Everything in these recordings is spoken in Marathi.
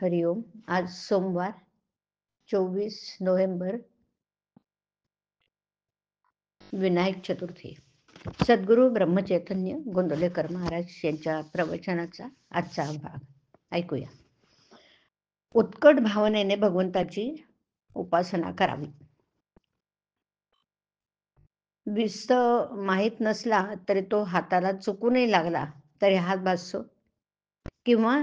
हरिओम. आज सोमवार 24 नोव्हेंबर, विनायक चतुर्थी. सद्गुरू ब्रह्मचैतन्य गोंदवलेकर महाराज यांच्या प्रवचनाचा आजचा भाग ऐकूया. उत्कट भावनेने भगवंताची उपासना करावी. विस्त माहीत नसला तरी तो हाताला चुकूनही लागला तरी हात भासतो, किंवा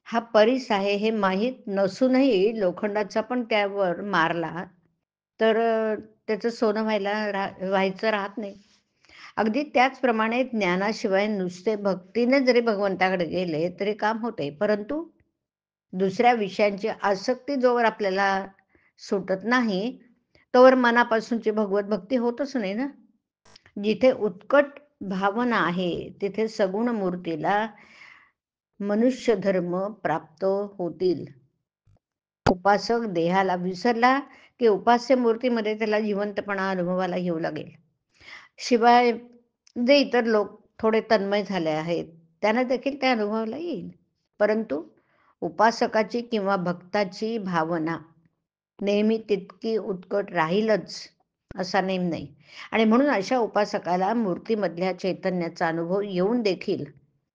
हा परीस आहे हे माहीत नसूनही लोखंडाचा पण त्यावर मारला तर त्याचं सोनं व्हायचं राहत नाही. अगदी त्याचप्रमाणे ज्ञानाशिवाय नुसते भक्तीने जरी भगवंताकडे गेले तरी काम होते, परंतु दुसऱ्या विषयांची आसक्ती जोवर आपल्याला सुटत नाही तोवर मनापासूनची भगवत भक्ती होतच नाही ना. जिथे उत्कट भावना आहे तिथे सगुण मूर्तीला मनुष्य धर्म प्राप्त होतील. उपासक देहाला विसरला की उपास्य मूर्तीमध्ये त्याला जिवंतपणा अनुभवाला येऊ लागेल. शिवाय जे इतर लोक थोडे तन्मय झाले आहेत त्यांना देखील ते अनुभवाला येईल, परंतु उपासकाची किंवा भक्ताची भावना नेहमी तितकी उत्कट राहीलच असा नेम नाही. आणि म्हणून अशा उपासकाला मूर्तीमधल्या चैतन्याचा अनुभव येऊन देखील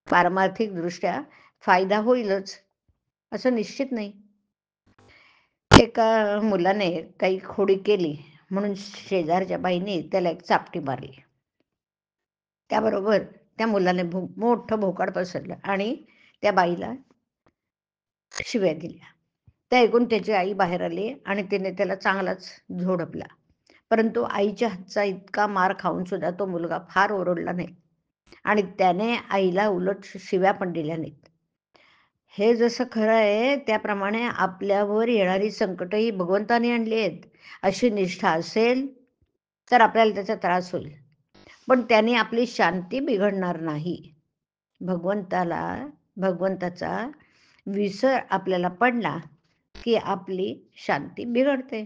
पारमार्थिक दृष्ट्या फायदा होईलच असं निश्चित नाही. एका मुलाने काही खोडी केली म्हणून शेजारच्या बाईने त्याला एक चापटी मारली. त्याबरोबर त्या मुलाने मोठं भोकाड पसरलं आणि त्या बाईला शिव्या दिल्या. त्या ऐकून त्याची आई बाहेर आली आणि तिने त्याला चांगलाच झोडपला, परंतु आईच्या हातचा इतका मार खाऊन सुद्धा तो मुलगा फार ओरडला नाही आणि त्याने आईला उलट शिव्या पण दिल्या नाहीत. हे जसं खरं आहे त्याप्रमाणे आपल्यावर येणारी संकटही भगवंताने आणली आहेत अशी निष्ठा असेल तर आपल्याला त्याचा त्रास होईल, पण त्याने आपली शांती बिघडणार नाही. भगवंताचा विसर आपल्याला पडला की आपली शांती बिघडते.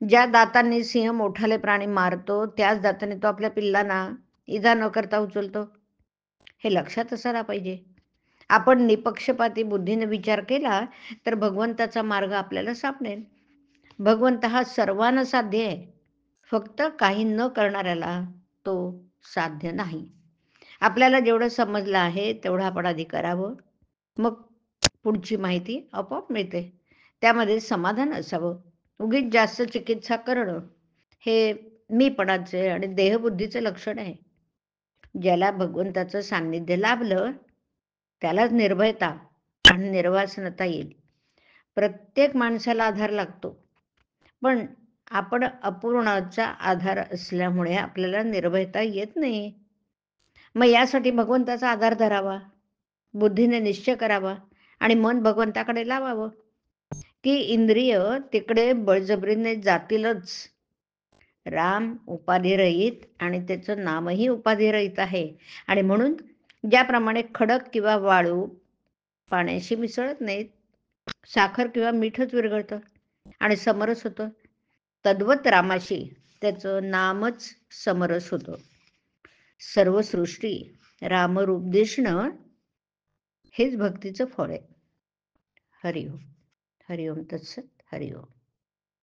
ज्या दातांनी सिंह मोठाले प्राणी मारतो त्याच दाताने तो आपल्या पिल्लांना इजा न करता उचलतो, हे लक्षात असायला पाहिजे. आपण निपक्षपाती बुद्धीने विचार केला तर भगवंताचा मार्ग आपल्याला सापडेल. भगवंत हा सर्वांना साध्य आहे, फक्त काही न करणाऱ्याला तो साध्य नाही. आपल्याला जेवढं समजलं आहे तेवढं आपण आधी करावं, मग पुढची माहिती आपोआप मिळते. त्यामध्ये समाधान असावं. उगीच जास्त चिकित्सा करणं हे मीपणाचे आणि देहबुद्धीचं लक्षण आहे. ज्याला भगवंताचं सान्निध्य लाभलं त्यालाच निर्भयता आणि निर्वासनता येईल. प्रत्येक माणसाला आधार लागतो, पण आपण अपूर्णाचा आधार असल्यामुळे आपल्याला निर्भयता येत नाही. मग यासाठी भगवंताचा आधार धरावा, बुद्धीने निश्चय करावा आणि मन भगवंताकडे लावावं, की इंद्रिय तिकडे बळजबरीने जातीलच. राम उपाधिरहित आणि त्याचं नामही उपाधिरहित आहे, आणि म्हणून ज्याप्रमाणे खडक किंवा वाळू पाण्याशी मिसळत नाहीत, साखर किंवा मीठच विरघळतं आणि समरस होतं, तद्वत रामाशी त्याचं नामच समरस होतं. सर्व सृष्टी रामरूप दिसणं हेच भक्तीचं फळ आहे. हरिओम. हरिओम तत्सत. हरिओम.